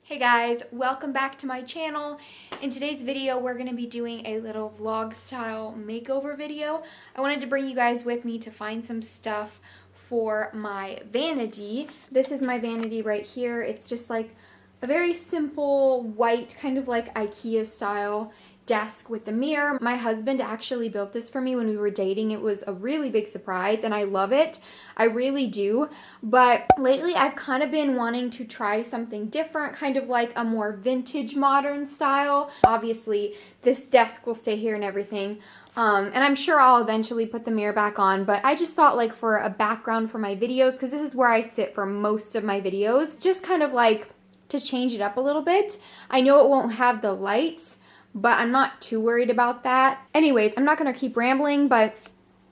Hey guys, welcome back to my channel. In today's video, we're going to be doing a little vlog style makeover video. I wanted to bring you guys with me to find some stuff for my vanity. This is my vanity right here. It's just like a very simple white, kind of like IKEA style desk with the mirror. My husband actually built this for me when we were dating. It was a really big surprise and I love it. I really do. But lately I've kind of been wanting to try something different, kind of like a more vintage modern style. Obviously this desk will stay here and everything. And I'm sure I'll eventually put the mirror back on, but I just thought like for a background for my videos, because this is where I sit for most of my videos, just kind of like to change it up a little bit. I know it won't have the lights, but I'm not too worried about that. Anyways, I'm not gonna keep rambling, but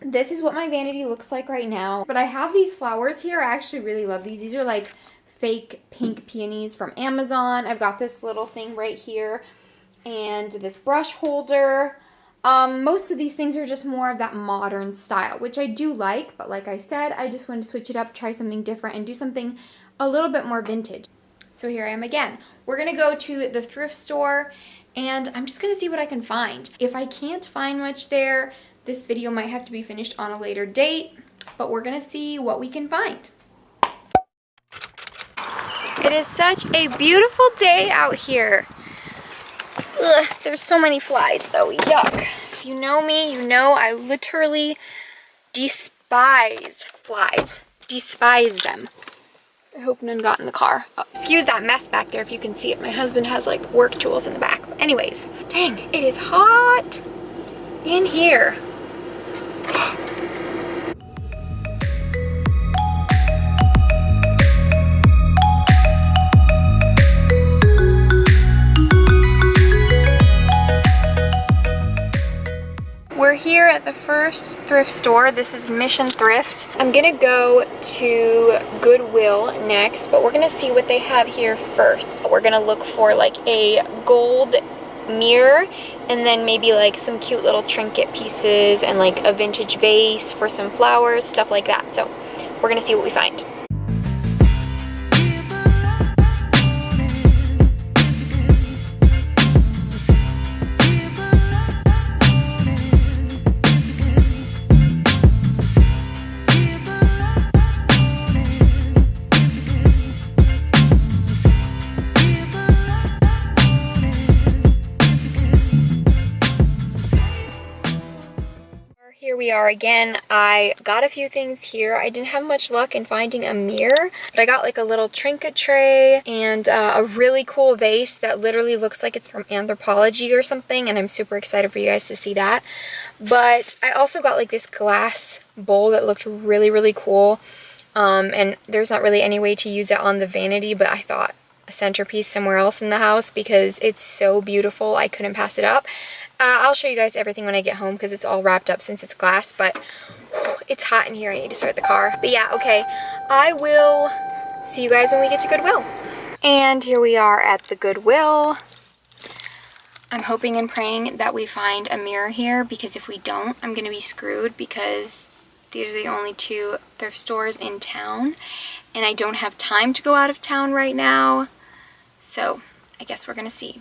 this is what my vanity looks like right now. But I have these flowers here. I actually really love these. These are like fake pink peonies from Amazon. I've got this little thing right here and this brush holder. Most of these things are just more of that modern style, which I do like, but like I said, I just wanted to switch it up, try something different, and do something a little bit more vintage. So here I am again. We're gonna go to the thrift store and I'm just gonna see what I can find. If I can't find much there, this video might have to be finished on a later date, but we're gonna see what we can find. It is such a beautiful day out here. Ugh, there's so many flies though, yuck. If you know me, you know I literally despise flies. Despise them. I hope none got in the car. Oh, excuse that mess back there if you can see it. My husband has like work tools in the back. But anyways, dang, it is hot in here. We're here at the first thrift store. This is Mission Thrift. I'm gonna go to Goodwill next, but we're gonna see what they have here first. We're gonna look for like a gold mirror and then maybe like some cute little trinket pieces and like a vintage vase for some flowers, stuff like that. So we're gonna see what we find. Here we are again. I got a few things here. I didn't have much luck in finding a mirror, but I got like a little trinket tray and a really cool vase that literally looks like it's from Anthropology or something, and I'm super excited for you guys to see that. But I also got like this glass bowl that looked really, really cool, and there's not really any way to use it on the vanity, but I thought a centerpiece somewhere else in the house because it's so beautiful. I couldn't pass it up. I'll show you guys everything when I get home because it's all wrapped up since it's glass, but whew, it's hot in here. I need to start the car. But yeah, okay. I will see you guys when we get to Goodwill. And here we are at the Goodwill. I'm hoping and praying that we find a mirror here because if we don't, I'm going to be screwed because these are the only two thrift stores in town and I don't have time to go out of town right now. So I guess we're going to see.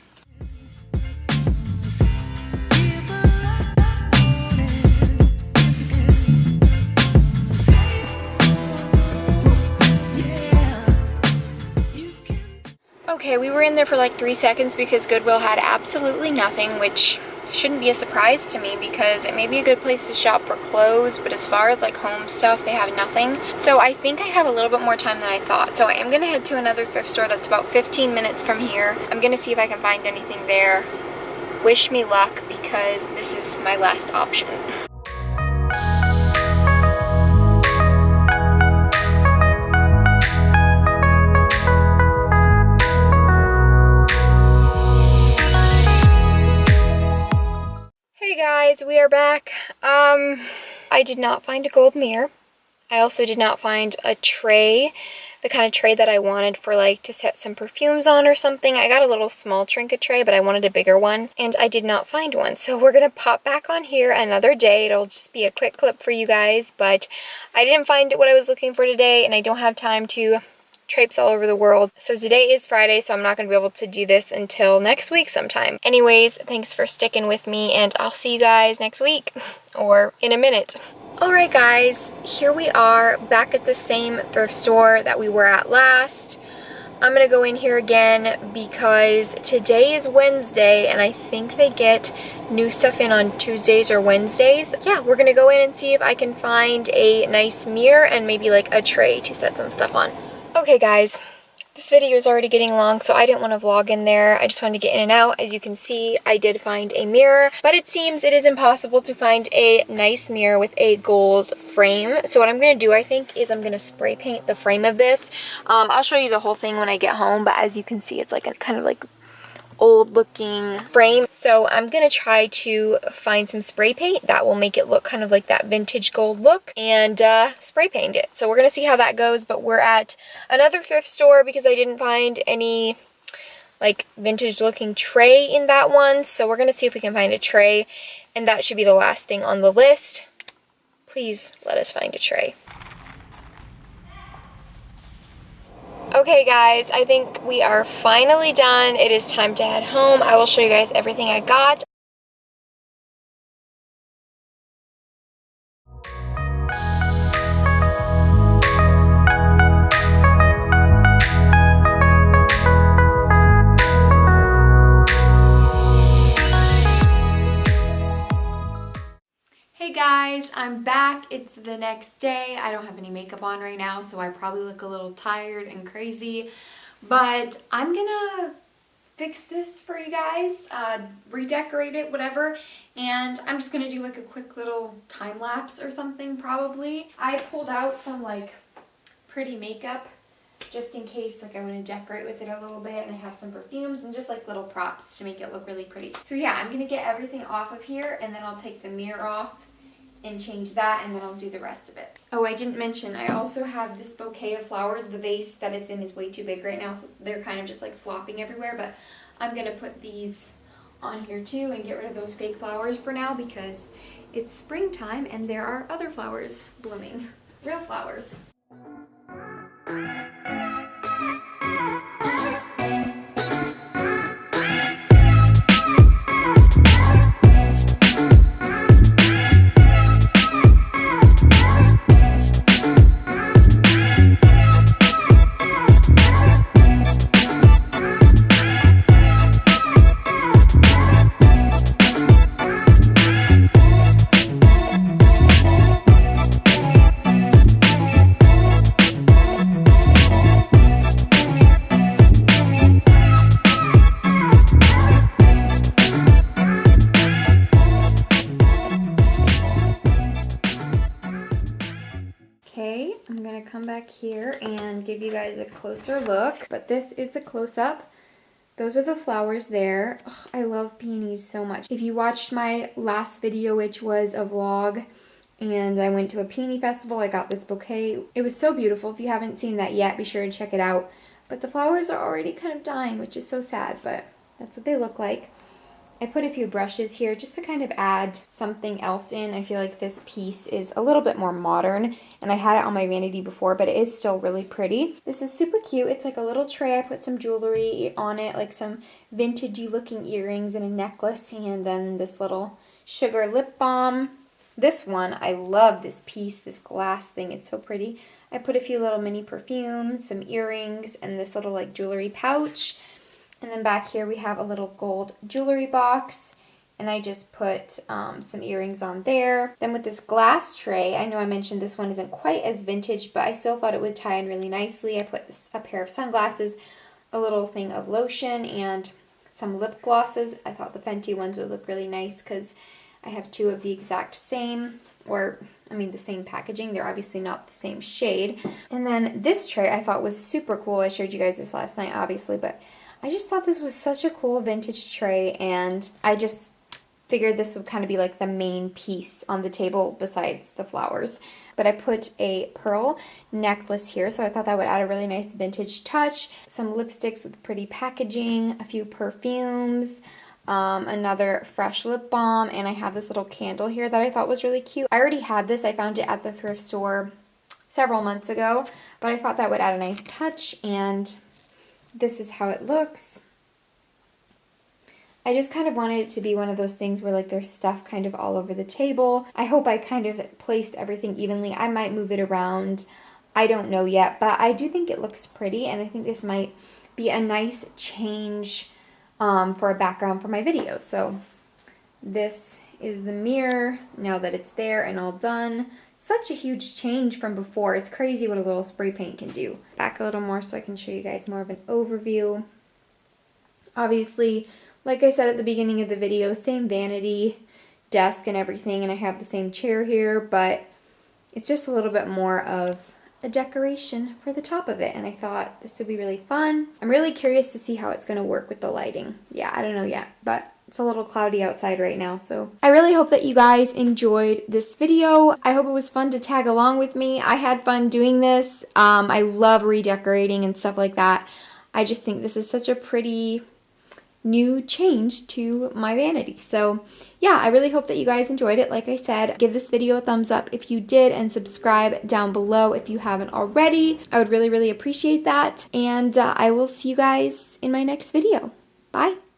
Okay, we were in there for like 3 seconds because Goodwill had absolutely nothing, which shouldn't be a surprise to me because it may be a good place to shop for clothes, but as far as like home stuff, they have nothing. So I think I have a little bit more time than I thought. So I am going to head to another thrift store that's about 15 minutes from here. I'm going to see if I can find anything there. Wish me luck because this is my last option. Guys, we are back. I did not find a gold mirror. I also did not find a tray, the kind of tray that I wanted for like to set some perfumes on or something. I got a little small trinket tray, but I wanted a bigger one and I did not find one. So we're gonna pop back on here another day. It'll just be a quick clip for you guys, but I didn't find what I was looking for today and I don't have time to traipse all over the world. So today is Friday, so I'm not going to be able to do this until next week sometime. Anyways, thanks for sticking with me, and I'll see you guys next week, or in a minute. Alright guys, here we are back at the same thrift store that we were at last. I'm going to go in here again because today is Wednesday and I think they get new stuff in on Tuesdays or Wednesdays. Yeah, we're going to go in and see if I can find a nice mirror and maybe like a tray to set some stuff on. Okay guys, this video is already getting long, so I didn't want to vlog in there. I just wanted to get in and out. As you can see, I did find a mirror, but it seems it is impossible to find a nice mirror with a gold frame. So what I'm going to do, I think, is I'm going to spray paint the frame of this. I'll show you the whole thing when I get home, but as you can see, it's like a kind of like old looking frame. So I'm gonna try to find some spray paint that will make it look kind of like that vintage gold look, and spray paint it. So we're gonna see how that goes, but we're at another thrift store because I didn't find any like vintage looking tray in that one. So we're gonna see if we can find a tray, and that should be the last thing on the list. Please let us find a tray. Okay guys, I think we are finally done. It is time to head home. I will show you guys everything I got. Hey guys, I'm back. It's the next day. I don't have any makeup on right now, so I probably look a little tired and crazy, but I'm gonna fix this for you guys, redecorate it, whatever, and I'm just gonna do like a quick little time lapse or something probably. I pulled out some like pretty makeup just in case like I want to decorate with it a little bit, and I have some perfumes and just like little props to make it look really pretty. So yeah, I'm gonna get everything off of here, and then I'll take the mirror off and change that, and then I'll do the rest of it. Oh, I didn't mention, I also have this bouquet of flowers. The vase that it's in is way too big right now, so they're kind of just like flopping everywhere, but I'm gonna put these on here too and get rid of those fake flowers for now because it's springtime and there are other flowers blooming. Real flowers. Okay, I'm gonna come back here and give you guys a closer look, but this is the close-up. Those are the flowers there. Ugh, I love peonies so much. If you watched my last video, which was a vlog, and I went to a peony festival, I got this bouquet. It was so beautiful. If you haven't seen that yet, be sure to check it out. But the flowers are already kind of dying, which is so sad, but that's what they look like. I put a few brushes here just to kind of add something else in. I feel like this piece is a little bit more modern, and I had it on my vanity before, but it is still really pretty. This is super cute. It's like a little tray. I put some jewelry on it, like some vintagey looking earrings and a necklace, and then this little sugar lip balm. This one, I love this piece. This glass thing is so pretty. I put a few little mini perfumes, some earrings, and this little like jewelry pouch. And then back here we have a little gold jewelry box, and I just put some earrings on there. Then with this glass tray, I know I mentioned this one isn't quite as vintage, but I still thought it would tie in really nicely. I put a pair of sunglasses, a little thing of lotion, and some lip glosses. I thought the Fenty ones would look really nice because I have two of the exact same, or I mean the same packaging. They're obviously not the same shade. And then this tray I thought was super cool. I showed you guys this last night, obviously, but I just thought this was such a cool vintage tray, and I just figured this would kind of be like the main piece on the table besides the flowers. But I put a pearl necklace here, so I thought that would add a really nice vintage touch. Some lipsticks with pretty packaging, a few perfumes, another fresh lip balm, and I have this little candle here that I thought was really cute. I already had this. I found it at the thrift store several months ago, but I thought that would add a nice touch, and this is how it looks. I just kind of wanted it to be one of those things where like there's stuff kind of all over the table. I hope I kind of placed everything evenly. I might move it around. I don't know yet, but I do think it looks pretty, and I think this might be a nice change for a background for my videos. So this is the mirror now that it's there and all done. Such a huge change from before. It's crazy what a little spray paint can do. Back a little more so I can show you guys more of an overview. Obviously, like I said at the beginning of the video, same vanity desk and everything, and I have the same chair here, but it's just a little bit more of a decoration for the top of it, and I thought this would be really fun. I'm really curious to see how it's going to work with the lighting. Yeah, I don't know yet, but it's a little cloudy outside right now, so I really hope that you guys enjoyed this video. I hope it was fun to tag along with me. I had fun doing this. I love redecorating and stuff like that. I just think this is such a pretty new change to my vanity. So yeah, I really hope that you guys enjoyed it. Like I said, give this video a thumbs up if you did, and subscribe down below if you haven't already. I would really, really appreciate that. And I will see you guys in my next video. Bye.